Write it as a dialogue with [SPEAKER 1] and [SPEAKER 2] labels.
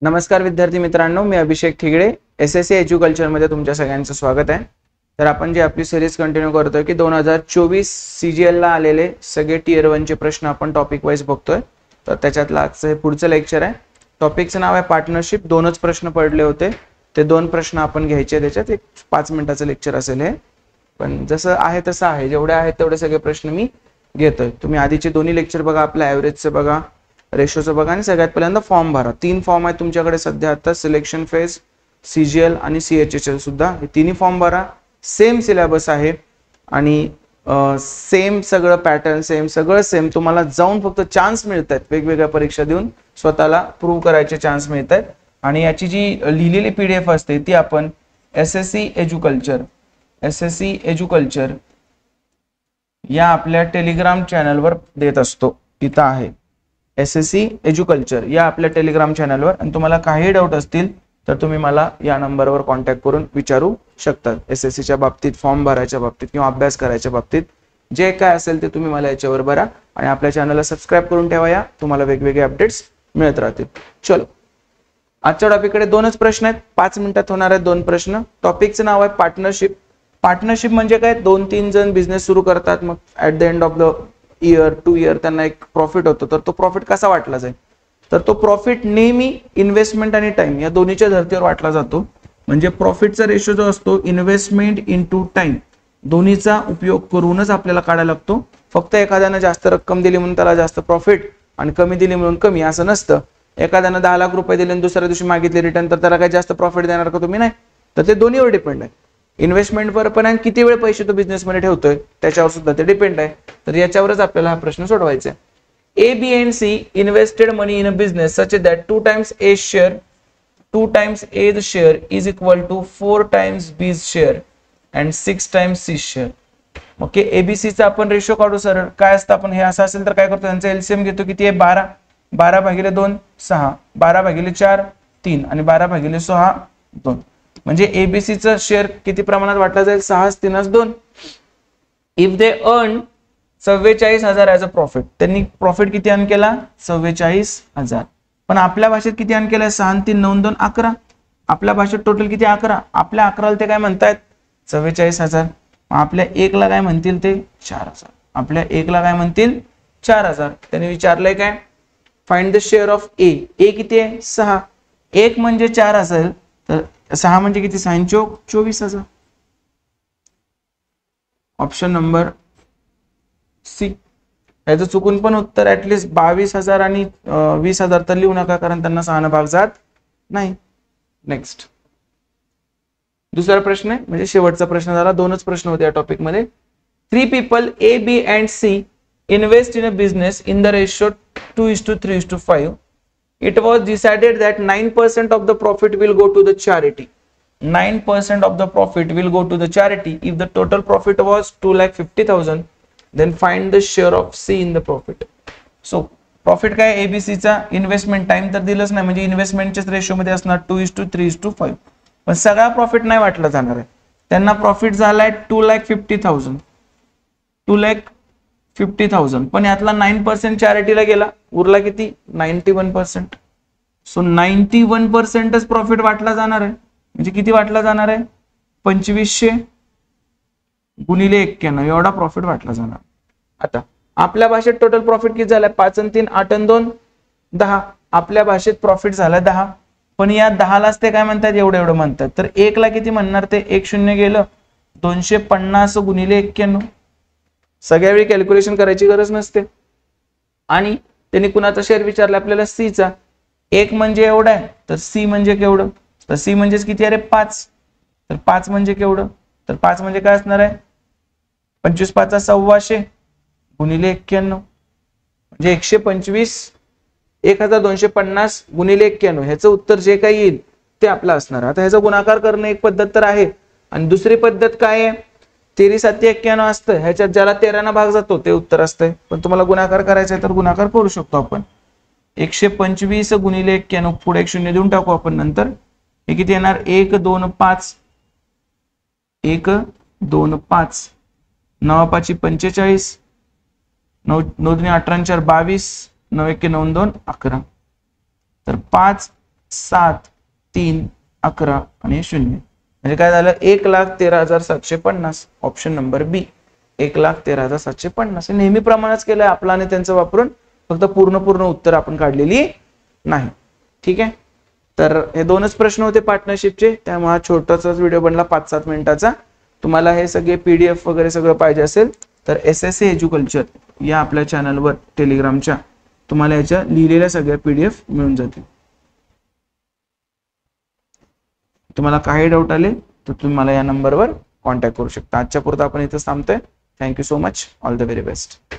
[SPEAKER 1] नमस्कार विद्यार्थी मित्रांनो, मी अभिषेक ठिगळे एसएससी एज्युकल्चर मध्ये तुमच्या सगळ्यांचं स्वागत आहे। तर आपण जे आपली सिरीज कंटिन्यू करतोय की 2024 सीजीएल ला आलेले सगळे टियर 1 चे प्रश्न आपण टॉपिक वाइज बघतोय। तर त्याच्यातलं आजचं हे पुढचं लेक्चर आहे। टॉपिकचं नाव आहे पार्टनरशिप। दोनच प्रश्न पडले होते, ते दोन प्रश्न आपण घ्यायचे। त्याच्यात एक 5 मिनिटाचं लेक्चर असेल हे, पण जसं आहे तसं आहे, जेवढे आहेत तेवढे सगळे प्रश्न मी घेतोय। तुम्ही आधीचे दोन्ही लेक्चर बघा, आपल्या ॲव्हरेजचं बघा, रेशोचं बघा आणि सगळ्यात पहिल्यांदा फॉर्म भरा। 3 फॉर्म आहेत तुमच्याकडे सध्या आता, सिलेक्शन फेज, सीजीएल आणि सीएचएचएल सुद्धा। हे तिन्ही फॉर्म भरा। सेम सिलेबस आहे आणि सेम सगळं पॅटर्न सेम, सगळं सेम। तुम्हाला जाऊन फक्त चान्स मिळतात वेगवेगळ्या परीक्षा देऊन स्वतःला प्रूव्ह करायचे चान्स मिळतात। आणि याची जी लिहिलेली पीडीएफ असते ती आपण एसएससी एज्युकल्चर या आपल्या टेलिग्राम चॅनलवर देत असतो। इथं आहे एसएससी एज्युकल्चर या आपल्या टेलिग्राम चॅनलवर। आणि तुम्हाला काही डाऊट असतील तर तुम्ही मला या नंबरवर कॉन्टॅक्ट करून विचारू शकता। एसएससीच्या बाबतीत, फॉर्म भरायच्या बाबतीत किंवा अभ्यास करायच्या बाबतीत जे काय असेल ते तुम्ही मला याच्यावर भरा आणि आपल्या चॅनलला सबस्क्राइब करून ठेवा, या तुम्हाला वेगवेगळे अपडेट्स मिळत राहतील। चलो, आजच्या टॉपिककडे दोनच प्रश्न आहेत, 5 मिनिटात होणार आहेत दोन प्रश्न। टॉपिकचं नाव आहे पार्टनरशिप। पार्टनरशिप म्हणजे काय? 2-3 जण बिझनेस सुरू करतात, मग at the end of the year 2 year त्यांना एक प्रॉफिट होतो। तर तो प्रॉफिट कसा वाटला जाईल? तर तो प्रॉफिट नेहमी इन्व्हेस्टमेंट आणि टाइम या दोन्हीच्या धर्तीवर वाटला जातो। म्हणजे प्रॉफिटचा रेशो जो असतो इन्व्हेस्टमेंट इनटू टाइम, दोन्हीचा उपयोग करूनच आपल्याला काढायला लागतो। फक्त एखाद्यानं जास्त रक्कम दिली म्हणून त्याला जास्त प्रॉफिट आणि कमी दिली म्हणून कमी असं नसतं। एखाद्यानं 10 लाख रुपये दिले आणि दुसऱ्या दिवशी मागितले रिटर्न, तर त्याला काही जास्त प्रॉफिट देणार का तुम्ही? नाही। तर ते दोन्हीवर डिपेंड आहे, इन्व्हेस्टमेंटवर पण आणि किती वेळ पैसे तो बिझनेस मध्ये ठेवतोय त्याच्यावर सुद्धा ते डिपेंड आहे। तर याच्यावरच आपल्याला हा प्रश्न सोडवायचा आहे। A, B and C invested money in a business such that 2 times A's share is equal to 4 times B's share and 6 times C's share. Okay, ABC चा आपण रेशो काढू सरळ। काय असतं, आपण हे असं असेल तर काय करतो, त्यांचा एलसीएम घेतो। किती आहे? 12, 12/2 6, 12/4 3 आणि 12/6 2। म्हणजे ABC चा शेअर किती प्रमाणात वाटला जाईल? 6 3 2। If they earn 44,000 as a profit, त्यांनी प्रॉफिट किती अर्न केला? 44,000। पण आपल्या भाषेत किती अर्न केलाय? 6 3 9 2 11। आपल्या भाषेत टोटल किती? 11। आपल्या 11ला ते काय म्हणतायत? 44,000। आपल्या 1 ला काय म्हणतील ते? 4,000। आपल्या 1 ला काय म्हणतील? 4,000। त्यांनी विचारलंय काय? फाइंड द शेअर ऑफ ए। ए किती आहे? 6। 1 म्हणजे 4 असेल तर 6 म्हणजे किती? 6 चौक 24,000। Option number C. याचं चुकून पण उत्तर ऍटलीस्ट 22,000 आणि 20,000 तर लिहू नका, कारण त्यांना 6 भाग जात नाही। नेक्स्ट, दुसरा प्रश्न आहे, म्हणजे शेवटचा प्रश्न झाला। दोनच प्रश्न होते या टॉपिक मध्ये। 3 people A, B and C invest in a business in the ratio 2:3:5. It was decided that 9% of the profit will go to the charity. 9% of the profit will go to the charity if the total profit was 2,50,000. Then find the share of C in the profit. So profit काय? ABC चा investment time तर दिलंच नाही, म्हणजे इन्व्हेस्टमेंटच्या ratio मध्ये असणार 2:3:5। पण सगळा प्रॉफिट नाही वाटला जाणार आहे। त्यांना प्रॉफिट झालाय 2,50,000, 2,50,000। पण यातला 9% चॅरिटीला गेला, उरला किती? 91%। सो 91%च प्रॉफिट वाटला जाणार आहे। म्हणजे किती वाटला जाणार आहे? 2500 गुणिले 91 एवढा प्रॉफिट वाटला जाणार। आता आपल्या भाषेत टोटल प्रॉफिट किती झालाय? 5 आणि 3 8 आणि 2 10। आपल्या भाषेत प्रॉफिट झालाय 10, पण या 10 लाच ते काय म्हणतात? एवढं म्हणतात। तर 1 ला किती म्हणणार ते? 1 0 गेलं, 250 गुणिले 91। सगळ्या वेळी कॅल्क्युलेशन करायची गरज नसते। आणि त्यांनी कुणाचा शेअर विचारला आपल्याला? सी चा। 1 म्हणजे एवढा आहे, तर सी म्हणजे केवढं? तर सी म्हणजेच किती? अरे 5। तर 5 म्हणजे केवढं? तर 5 म्हणजे काय असणार आहे? 25 5 1,200 गुणिले 91, म्हणजे 125 1250 गुणिले 91। ह्याचं उत्तर जे काही येईल ते आपलं असणार। आता ह्याचा गुणाकार करणं एक पद्धत तर आहे, आणि दुसरी पद्धत काय आहे? 13 7 91 असतं, ह्याच्यात ज्याला 13 ना भाग जातो ते उत्तर असतंय। पण तुम्हाला गुणाकार करायचा आहे तर गुणाकार करू शकतो आपण। 125 गुणिले 91, पुढे 1 0 देऊन टाकू आपण नंतर। हे किती येणार? 1 2 5, 1 2 5, 9 5 45, 9 9 18 4 22, 9 1 9 2 11। तर 5 7 3 11 आणि 0 म्हणजे काय झालं 1,13,750 ऑप्शन नंबर बी 1,13,750 नेहमीप्रमाणेच केलंय आपला आणि त्यांचं वापरून फक्त पूर्ण उत्तर आपण काढलेली नाही ठीक आहे तर हे दोनच प्रश्न होते पार्टनरशिपचे त्यामुळे हा छोटासाच व्हिडिओ बनला 5-7 मिनिटाचा तुम्हाला हे सगळे पीडीएफ वगैरे सगळं पाहिजे असेल तर एसएससी एज्युकल्चर या आपल्या चॅनलवर टेलिग्रामच्या तुम्हाला याच्या लिहिलेल्या सगळ्या पीडीएफ मिळून जातील तुम्हाला काही डाऊट आले तर तुम्ही मला या नंबरवर कॉन्टॅक्ट करू शकता आजच्या पुरता आपण इथं थांबतोय thank you so much all the very best